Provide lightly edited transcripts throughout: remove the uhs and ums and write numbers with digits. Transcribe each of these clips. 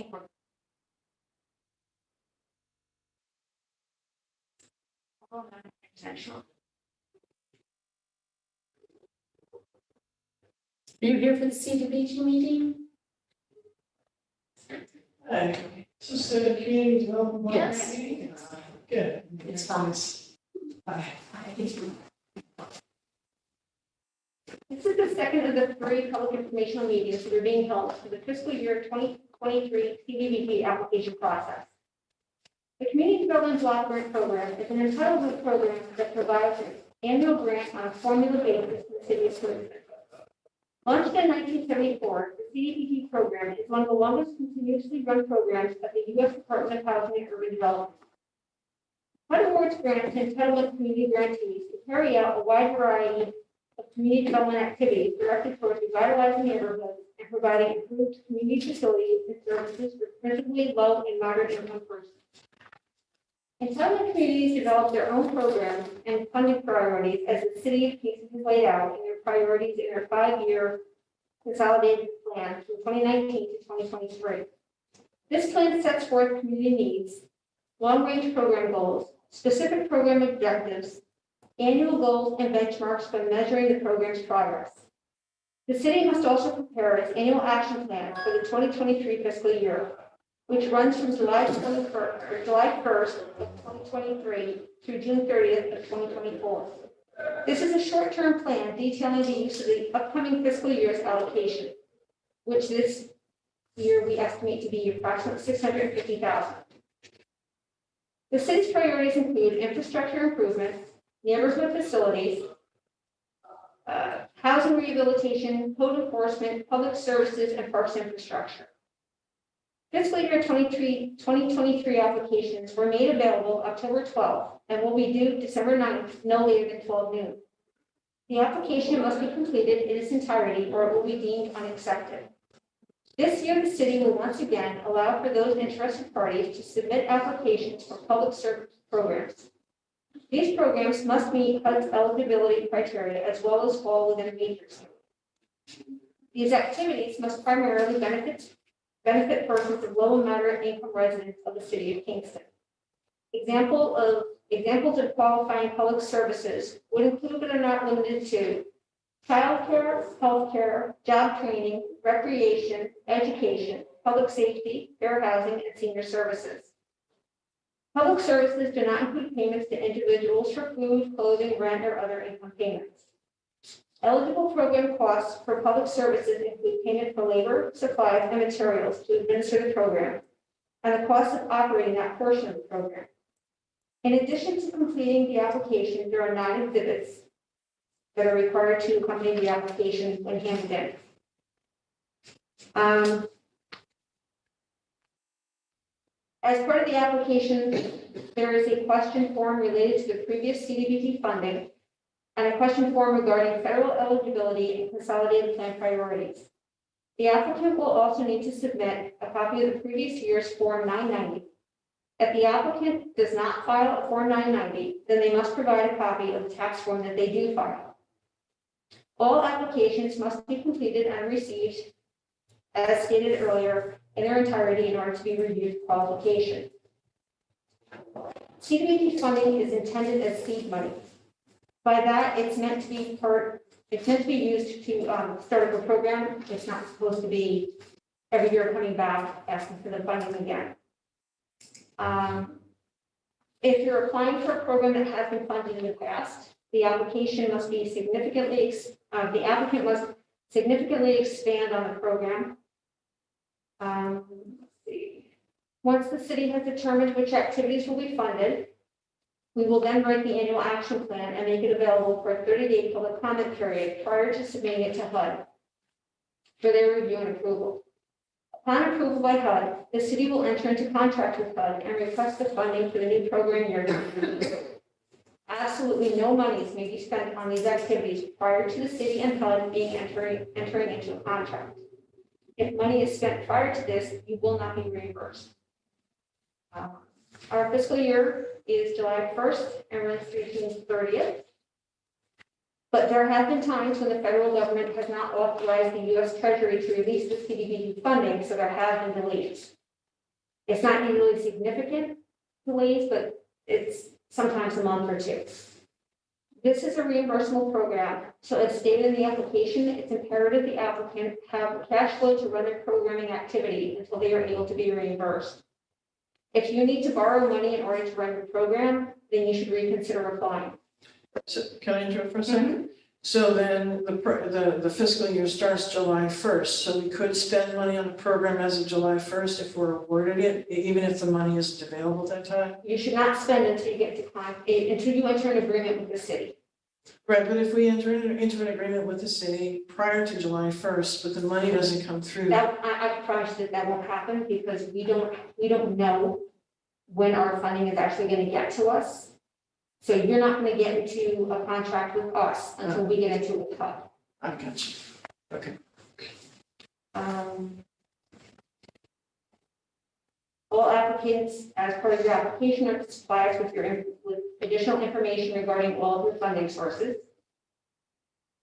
think we're. Intentional. Are you here for the CDBG meeting? Hi, this is a community development block Yes. meeting. Good. It's fun. Hi. This is the second of the 3 public informational meetings that are being held for the fiscal year 2023 CDBG application process. The Community Development Block Grant Program is an entitlement program that provides an annual grant on a formula basis to the city of Cleveland. Launched in 1974, the CDBG program is one of the longest continuously run programs of the U.S. Department of Housing and Urban Development. HUD awards grants to entitlement community grantees to carry out a wide variety of community development activities directed towards revitalizing neighborhoods and providing improved community facilities and services for principally low and moderate income persons. Entitlement communities develop their own programs and funding priorities as the City of Kingston has laid out in their priorities in their 5-year consolidated plan from 2019 to 2023. This plan sets forth community needs, long-range program goals, specific program objectives, annual goals, and benchmarks for measuring the program's progress. The city must also prepare its annual action plan for the 2023 fiscal year, which runs from July 1st of 2023 through June 30th of 2024. This is a short-term plan detailing the use of the upcoming fiscal year's allocation, which this year we estimate to be approximately $650,000. The city's priorities include infrastructure improvements, neighborhood facilities, housing rehabilitation, code enforcement, public services, and parks infrastructure. Fiscal year 2023 applications were made available October 12th and will be due December 9th, no later than 12 noon. The application must be completed in its entirety or it will be deemed unaccepted. This year, the city will once again allow for those interested parties to submit applications for public service programs. These programs must meet HUD's eligibility criteria as well as fall within a matrix. These activities must primarily benefit persons of low and moderate income residents of the city of Kingston. Examples of qualifying public services would include but are not limited to childcare, healthcare, job training, recreation, education, public safety, fair housing, and senior services. Public services do not include payments to individuals for food, clothing, rent, or other income payments. Eligible program costs for public services include payment for labor, supplies, and materials to administer the program, and the cost of operating that portion of the program. In addition to completing the application, there are 9 exhibits that are required to accompany the application when handed in. As part of the application, there is a question form related to the previous CDBG funding and a question form regarding federal eligibility and consolidated plan priorities. The applicant will also need to submit a copy of the previous year's Form 990. If the applicant does not file a Form 990, then they must provide a copy of the tax form that they do file. All applications must be completed and received, as stated earlier, in their entirety in order to be reviewed for qualification. CDBG funding is intended as seed money. By that, it's meant to be used to start a program. It's not supposed to be every year coming back asking for the funding again. If you're applying for a program that has been funded in the past, the application must be the applicant must significantly expand on the program. Let's see. Once the city has determined which activities will be funded, we will then write the annual action plan and make it available for a 30-day public comment period prior to submitting it to HUD for their review and approval. Upon approval by HUD, the city will enter into contract with HUD and request the funding for the new program year. Absolutely no monies may be spent on these activities prior to the city and HUD entering into a contract. If money is spent prior to this, you will not be reimbursed. Our fiscal year is July 1st and runs through June 30th. But there have been times when the federal government has not authorized the U.S. Treasury to release the CDBG funding, so there have been delays. It's not usually significant delays, but it's sometimes a month or two. This is a reimbursable program, so as stated in the application, it's imperative the applicant have cash flow to run their programming activity until they are able to be reimbursed. If you need to borrow money in order to run your program, then you should reconsider applying. So can I interrupt for a second? So then the fiscal year starts July 1st, so we could spend money on the program as of July 1st if we're awarded it, even if the money isn't available at that time? You should not spend until you get to until you enter an agreement with the city. Right, but if we enter into an agreement with the city prior to July 1st, but the money doesn't come through. That, I promise that that won't happen because we don't know when our funding is actually going to get to us. So you're not going to get into a contract with us until we get into it with HUD. I got you. Okay. All applicants, as part of your application, are to supply us with additional information regarding all of your funding sources.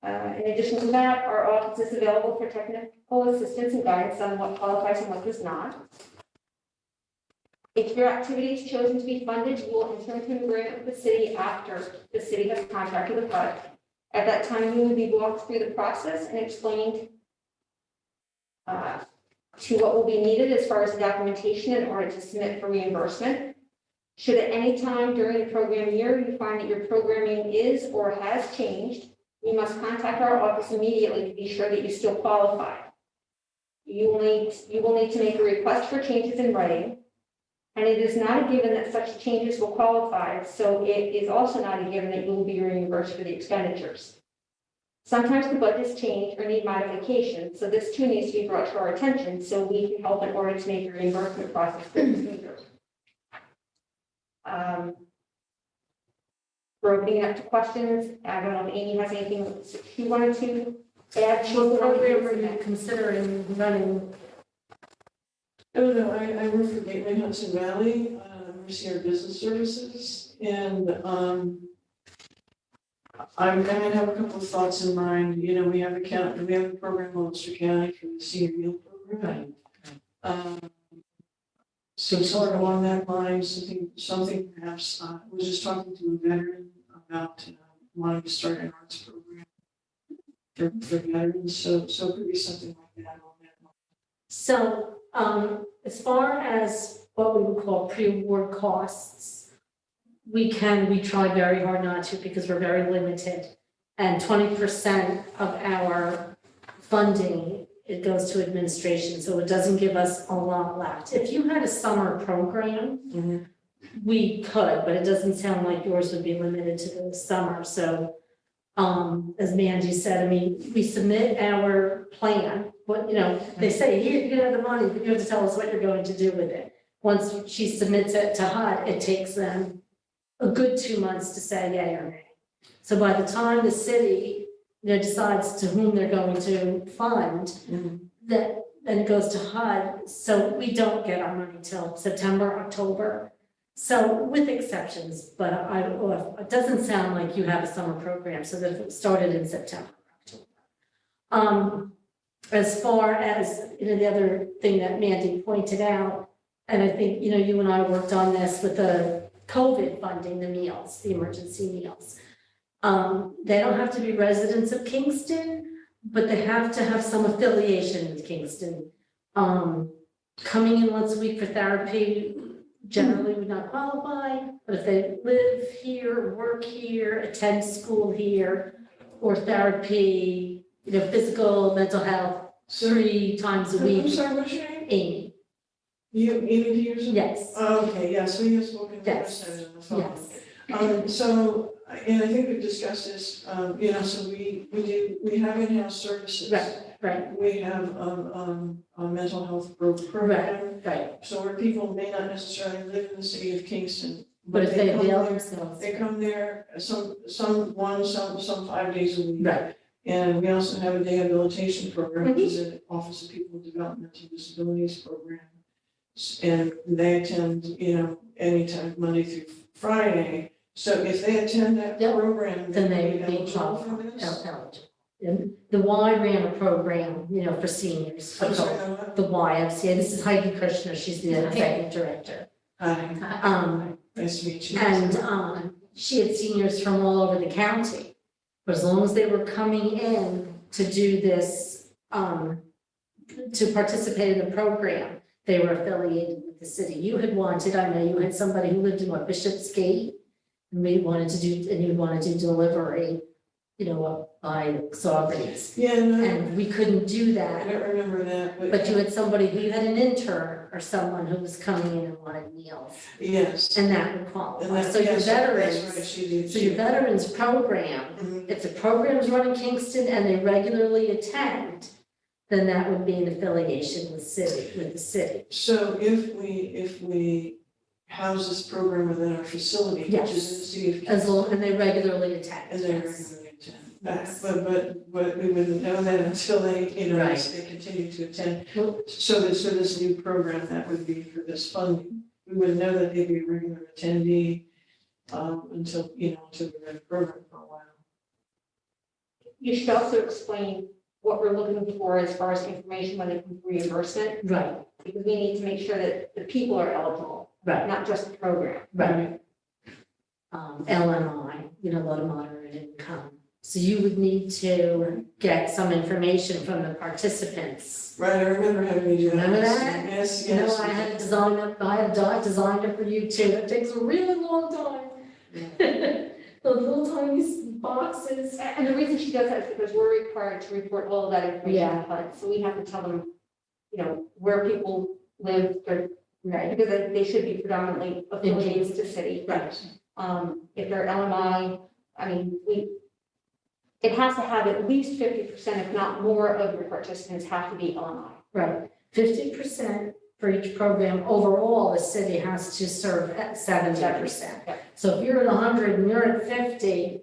In addition to that, our office is available for technical assistance and guidance on what qualifies and what does not. If your activity is chosen to be funded, you will enter into an agreement with the city after the city has contracted with HUD. At that time, you will be walked through the process and explained to what will be needed as far as the documentation in order to submit for reimbursement. Should at any time during the program year you find that your programming is or has changed, you must contact our office immediately to be sure that you still qualify. You will need to make a request for changes in writing, and it is not a given that such changes will qualify, so it is also not a given that you will be reimbursed for the expenditures. Sometimes the budgets change or need modification, so this too needs to be brought to our attention so we can help in order to make the reimbursement process smoother. We're opening up to questions. I don't know if Amy has anything she wanted to add. What program were you considering running? Oh, no, I work for Gateway Hudson Valley, Mercier Business Services, and I'm going to have a couple of thoughts in mind. You know, we have a program in Ulster County for the senior meal program. So sort of along that line, something perhaps, I was just talking to a veteran about wanting to start an arts program for veterans, so it could be something like that on that line. So, as far as what we would call pre-award costs, we try very hard not to because we're very limited. And 20% of our funding, it goes to administration, so it doesn't give us a lot left. If you had a summer program, we could, but it doesn't sound like yours would be limited to the summer. So, as Mandy said, I mean, we submit our plan, but, you know, they say, here, you have the money, but you have to tell us what you're going to do with it. Once she submits it to HUD, it takes them a good 2 months to say yay or nay. So by the time the city, you know, decides to whom they're going to fund, that then it goes to HUD. So we don't get our money till September, October. So with exceptions, but it doesn't sound like you have a summer program, so that it started in September, October. As far as, you know, the other thing that Mandy pointed out, and I think, you know, you and I worked on this with the COVID funding, the meals, the emergency meals. They don't have to be residents of Kingston, but they have to have some affiliation with Kingston. Coming in once a week for therapy generally would not qualify, but if they live here, work here, attend school here, or therapy, you know, physical, mental health, 3 times a week. I'm sorry, what's your name? Amy. Amy Peterson? Yes. Oh, okay, yeah, so you've spoken to Yes. us on the phone. Yes. So, and I think we've discussed this, you know, so we have in-house services. Right. We have a mental health program. Right. So where people may not necessarily live in the city of Kingston. But if they come avail there- themselves. They come there, some 5 days a week. Right. And we also have a rehabilitation program, which is an Office of People with Developmental Disabilities program. And they attend, you know, anytime, Monday through Friday. So if they attend that Yep. program, Then they they'll would be eligible for this. eligible. And the Y ran a program, for seniors. I'm sorry, what? The YMCA, this is Heidi Krishner, she's the executive director. Hi, nice to meet you. And she had seniors from all over the county. But as long as they were coming in to do this, to participate in the program, they were affiliated with the city. You had wanted, I know you had somebody who lived in Bishopsgate, and you wanted to do delivery, up by Saugerties. Yeah, no, And we couldn't do I that. don't remember that, But you had you had an intern or someone who was coming in and wanted meals, yes. and that would And qualify. that- So your yes, that's veterans, right, she did. so your veterans program, Mhm. if the program's run in Kingston and they regularly attend, then that would be an affiliation with the city. So if we house this program within our facility, which Yes. is in the city of As Kingston, long, and they regularly attend. and they yes. regularly attend. Yes. But we wouldn't know that until they, Right. they continue to attend. Well- So this new program, that would be for this funding. We wouldn't know that they'd be a regular attendee, until we run the program for a while. You should also explain what we're looking for as far as information when it comes to reimbursement, Right, because we need to make sure that the people are eligible, right, not just the program. right. LMI, low to moderate income. So you would need to get some information from the participants. Right, I remember having to do that. Remember that? Yes, I yes. had it designed up, designed it for you too. It takes a really long time. Those little tiny boxes. And the reason she does that is because we're required to report all of that information Yeah. to HUD. So we have to tell them, where people live, Right, because they should be predominantly affiliated to city. right, If they're LMI, it has to have at least 50%, if not more, of your participants have to be LMI. right. 50% for each program. Overall, the city has to serve at 70%. Yeah. So if you're at 100 and you're at 50,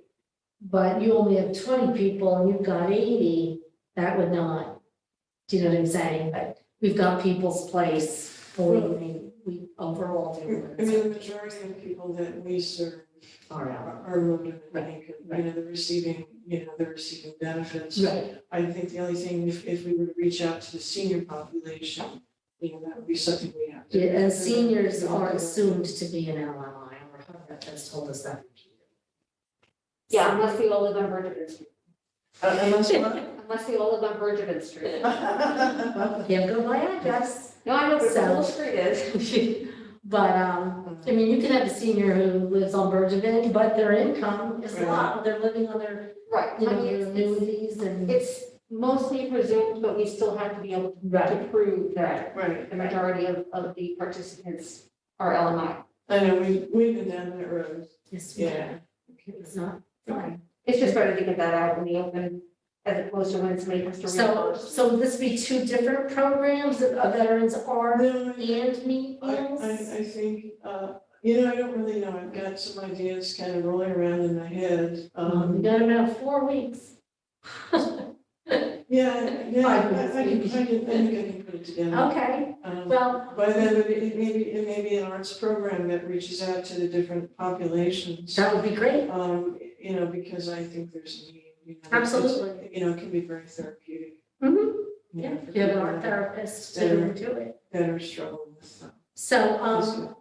but you only have 20 people and you've got 80, that would not, do you know what I'm saying? But we've got people's place, believe me, we overall do. I mean, the majority of people that we serve Are out. are low to Right, income, they're receiving benefits. Right, I think the only thing, if we were to reach out to the senior population, that would be something we have to. yeah, and seniors are assumed to be an LMI, or HUD has told us that. Yeah, unless they all live on Bergevin Street. Unless what? Unless they all live on Bergevin Street. Well, can't go by address. No, I know, but the So- whole street is. But, I mean, you can have a senior who lives on Bergevin, but their income is Right. low, they're living on their, Right. their It's annuities and. mostly presumed, but we still have to be able to prove that Right, the majority of the participants are LMI. I know, we've been down that road, Yes, yeah. it's not fine. It's just better to get that out in the open as opposed to when somebody has to So, reimburse. so would this be two different programs that veterans are No, and meals? I think, I don't really know, I've got some ideas kind of rolling around in my head. We got about 4 weeks. Yeah, Five I minutes, think I can put it together. Okay, well, By then, it may be an arts program that reaches out to the different populations. that would be great. Because I think there's a need, Absolutely. It can be very therapeutic. Mhm. Yeah, You have an art therapist to do it. that are struggling with So,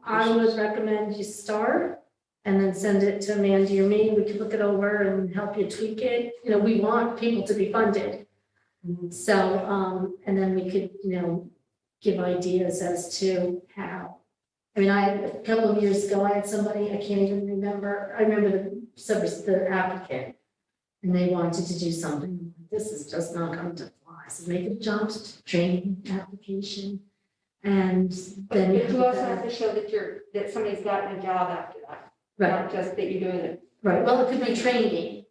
I would recommend you start and then send it to Mandy or me. We can look it over and help you tweak it. We want people to be funded. So, and then we could, give ideas as to how. I mean, a couple of years ago, I had somebody, I can't even remember, I remember the applicant. And they wanted to do something, this is just not going to fly, so make a job training application. And then. But you also have to show that somebody's gotten a job after that, Right, not just that you're doing it. right, well, it could be training,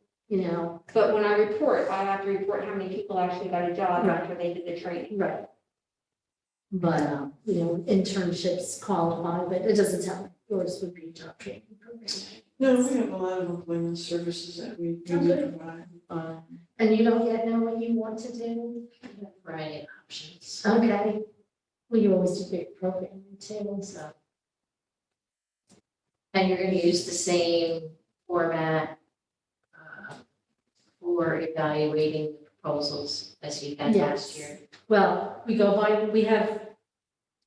But when I report, I have to report how many people actually got a job Right. after they did the training. right. But, internships qualify, but it doesn't tell me, yours would be a job training program. No, we have a lot of employment services that we Okay. provide. And you don't yet know what you want to do? You have a variety of options. Okay. Well, you always do great programming too, so. And you're gonna use the same format for evaluating the proposals as you had last Yes. year? Well, we have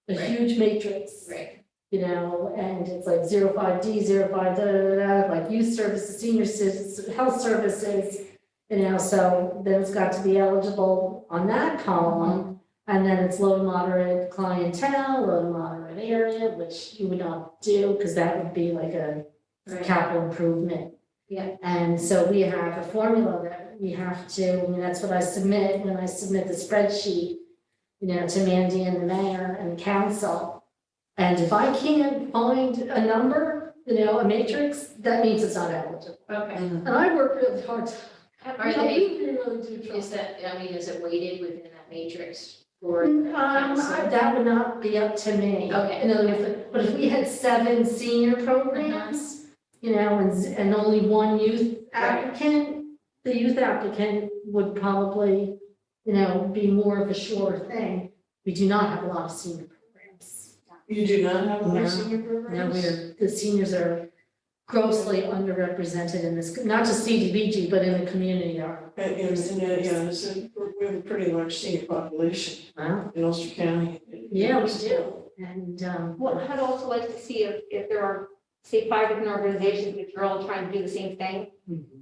a Right. huge matrix. Right. You know, and it's like 05D, 05 da, da, da, like youth services, senior citizens, health services, you know, so then it's got to be eligible on that column. And then it's low to moderate clientele, low to moderate area, which you would not do, because that would be like a capital improvement. Yeah. And so we have a formula that we have to, I mean, that's what I submit when I submit the spreadsheet, you know, to Mandy and the mayor and the council. And if I can't find a number, you know, a matrix, that means it's not eligible. Okay. And I work really hard. Are You know, they- we really do try. Is that, I mean, is it weighted within that matrix for? That would not be up to me. Okay. In other words, but if we had 7 senior programs, you know, and only 1 youth applicant, the youth applicant would probably, you know, be more of a sure thing. We do not have a lot of senior programs. You do not have a lot No. of senior No, programs? the seniors are grossly underrepresented in this, not just CDBG, but in the community are. Yeah, we have a pretty large senior population Wow. in Ulster County. Yeah, we do. And, Well, I'd also like to see if there are, say, 5 different organizations which are all trying to do the same thing.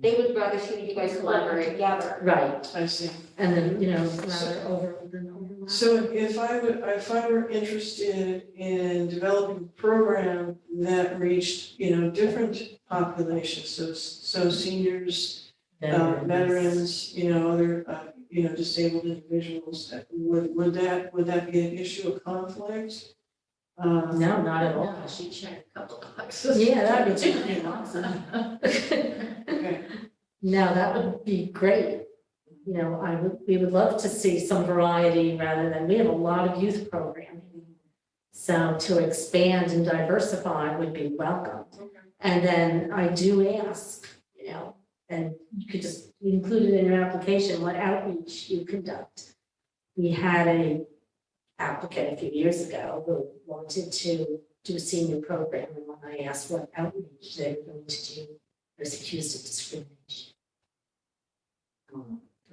They would rather see you guys collaborate together. right, I see. and then, you know, rather over the number. So if I were interested in developing a program that reached, you know, different populations, so seniors, veterans, you know, other, you know, disabled individuals, would that be an issue of conflict? No, not at all. No, she checked a couple of boxes. Yeah, that'd be too awesome. Okay. No, that would be great. You know, we would love to see some variety rather than, we have a lot of youth programming. So to expand and diversify would be welcome. And then I do ask, you know, and you could just include it in your application, what outreach you conduct. We had a applicant a few years ago who wanted to do a senior program, and when I asked what outreach they were going to do, I was accused of discrimination. Go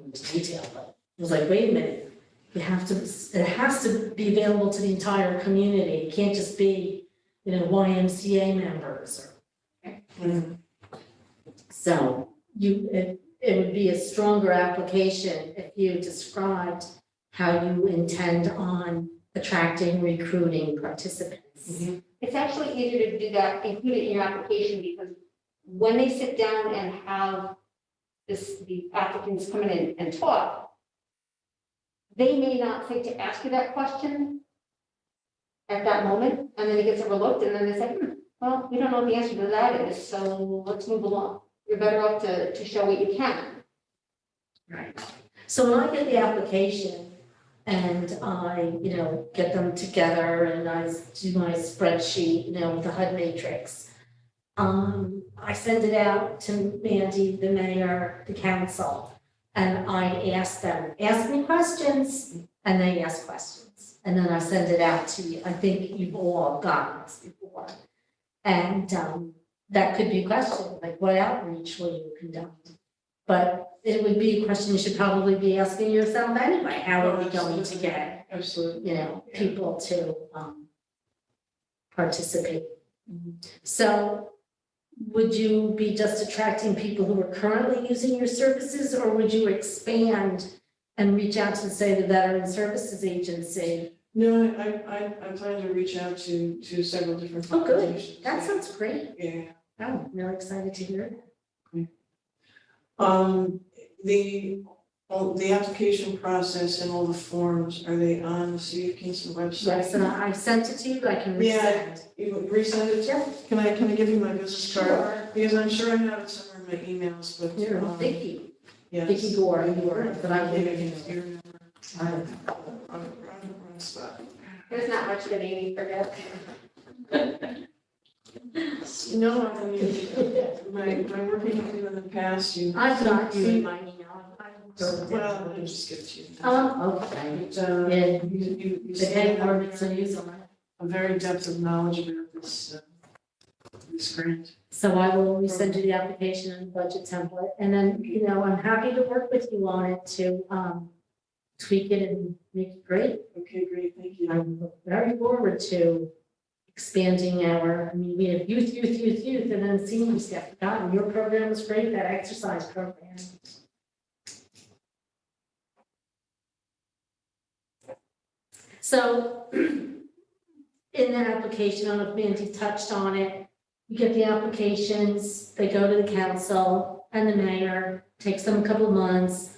into detail, but it was like, wait a minute, it has to be available to the entire community. It can't just be, you know, YMCA members or. So it would be a stronger application if you described how you intend on attracting, recruiting participants. It's actually easier to do that, include it in your application, because when they sit down and have the applicants come in and talk, they may not think to ask you that question at that moment, and then it gets overlooked, and then they say, well, we don't know what the answer to that is, so let's move along. You're better off to show what you can. Right. So when I get the application and I, you know, get them together and I do my spreadsheet, you know, with the HUD matrix, I send it out to Mandy, the mayor, the council, and I ask them, ask me questions, and they ask questions. And then I send it out to you. I think you've all gotten this before. And that could be a question, like what outreach will you conduct? But it would be a question you should probably be asking yourself anyway. How are we going to get, Absolutely. you know, people to participate? So would you be just attracting people who are currently using your services, or would you expand and reach out to, say, the Veteran Services Agency? No, I plan to reach out to several different Oh, good. populations. That sounds great. Yeah. I'm really excited to hear that. The application process and all the forms, are they on the City of Kingston website? Yes, and I sent it to you, I can Yeah. resend. You would resend it? Yeah. Can I give you my business card? Sure. Because I'm sure I have it somewhere in my emails, but. You're Vicky, Yes. Vicky Gore, but I will give Do you. you remember? On the spot. There's not much that Amy forgets. No, I mean, my working with you in the past, you. I've got you in my email. Well, I'll just give it to you. Okay. But, Yeah. you The seem head to have ordinance are used on it. a very depth of knowledge about this this grant. So I will resend you the application and budget template, and then, I'm happy to work with you on it to, tweak it and make it great. Okay, great, thank you. I look very forward to expanding we have youth, and then seniors get forgotten. Your program was great, that exercise program. So in the application, I don't know if Mandy touched on it, you get the applications, they go to the council and the mayor, takes them a couple of months.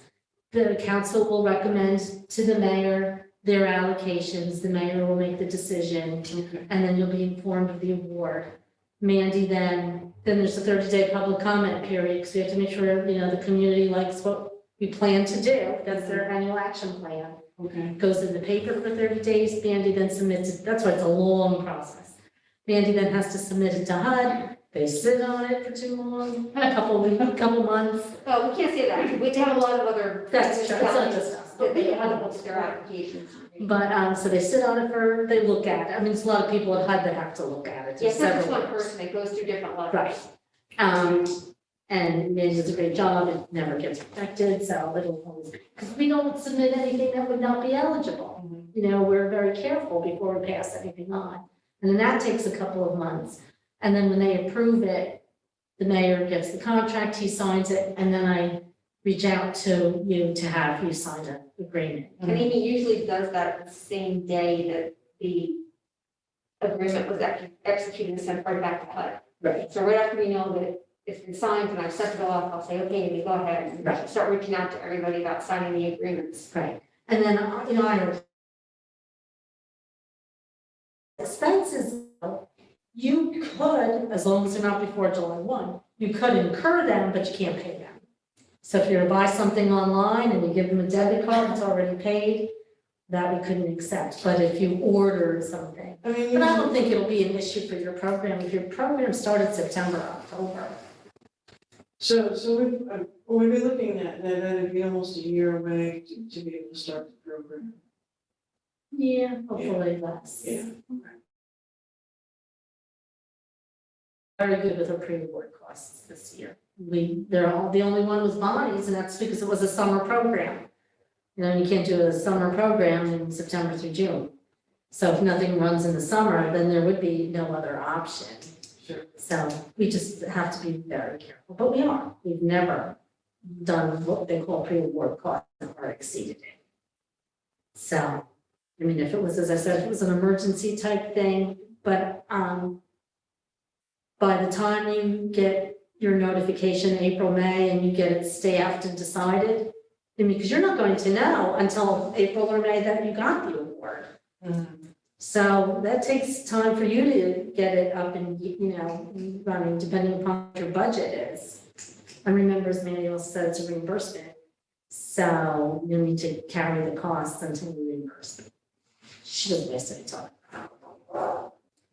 The council will recommend to the mayor their allocations, the mayor will make the decision, Okay. and then you'll be informed of the award. Mandy, then there's a 30-day public comment period, because we have to make sure, the community likes what we plan to do. That's their annual action plan. Okay. It goes in the paper for 30 days, Mandy then submits it, that's why it's a long process. Mandy then has to submit it to HUD, they sit on it for too long, a couple months. Oh, we can't say that. We have a lot of other. That's true, it's not just us. That they have to post their applications. But, so they sit on it they look at it, there's a lot of people at HUD that have to look at it. Yes, There's not just several one person, it goes through different levels. Right. And Mandy does a great job, it never gets rejected, so it'll always, because we don't submit anything that would not be eligible. We're very careful before we pass anything on. And then that takes a couple of months. And then when they approve it, the mayor gets the contract, he signs it, and then I reach out to you to have you sign an agreement. And he usually does that the same day that the agreement was executed and sent right back to HUD. Right. So right after we know that it's been signed and I've sent it off, I'll say, okay, you go ahead and Right. start reaching out to everybody about signing the agreements. Right. And then, I expenses, you could, as long as they're not before July 1, you could incur them, but you can't pay them. So if you're to buy something online and you give them a debit card, it's already paid, that we couldn't accept. But if you order something, I mean, but I don't think it'll be an issue for your program. If your program started September, October. so we'd be looking at that, it'd be almost a year away to be able to start the program. Yeah, hopefully less. Yeah. Okay. Very good with our pre-award costs this year. The only one was Bonnie's, and that's because it was a summer program. You can't do a summer program in September through June. So if nothing runs in the summer, then there would be no other option. Sure. So we just have to be very careful, but we are. We've never done what they call pre-award costs or exceeded it. So, if it was, as I said, if it was an emergency type thing, but, by the time you get your notification April, May, and you get it staffed and decided, because you're not going to know until April or May that you got the award. So that takes time for you to get it up and, running, depending upon what your budget is. I remember, as Manuel said, it's a reimbursement. So you need to carry the costs until you reimburse. She doesn't waste any time.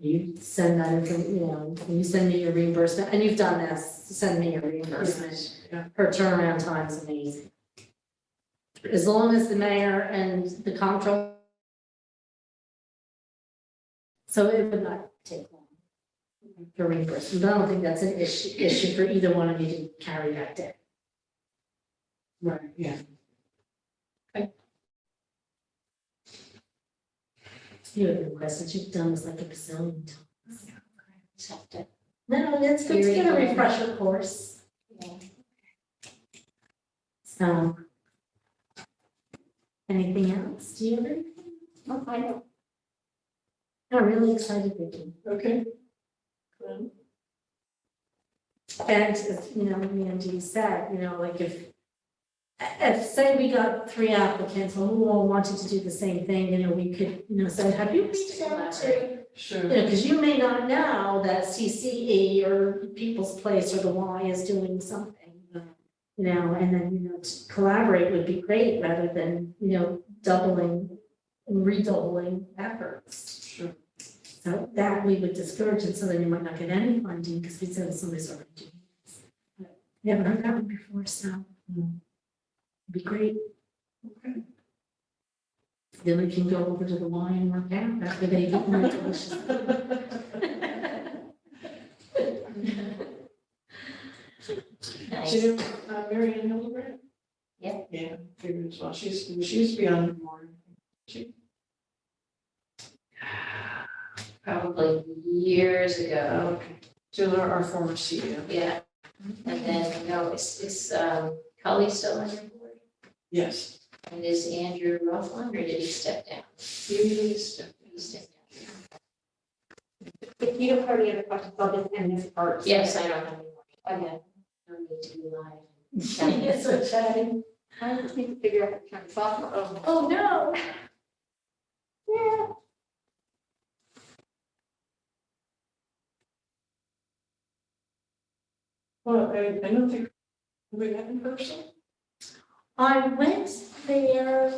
You send that information, you send me your reimbursement, and you've done this, send me your reimbursement. Yes, yeah. Her turnaround time is amazing. As long as the mayor and the comptroller. So it would not take long for reimbursement, but I don't think that's an issue for either one of you to carry that day. Right, yeah. You have any questions? You've done this like a bazillion times. No, it's good to get a refresher course. So. Anything else? Do you have anything? Oh, I know. I'm really excited, Vicki. Okay. And, as Mandy said, like if say we got 3 applicants and we all wanted to do the same thing, we could, say, have you reached out to, Sure. because you may not know that CCE or People's Place or the Y is doing something, and then, to collaborate would be great rather than, doubling and redoubling efforts. Sure. So that we would discourage, and so then you might not get any funding because we said somebody's already doing this. We haven't heard that one before, so it'd be great. Okay. Then we can go over to the wine and work out after they get more delicious. Nice. So, Mary Ann Hildebrand? Yeah. Yeah, figured as well. She used to be on the board. She, Probably years ago, okay. She was our former CEO. yeah. And then, no, is Cully still on your board? Yes. And is Andrew Rothland, or did he step down? He stepped He stepped down. If you don't have any other questions, I'll just end this part. Yes, I don't have any more. Okay. No need to be live. Yes, we're chatting. I just need to figure out how to turn this off. Oh, no. Yeah. Well, I don't think we met in person. I went there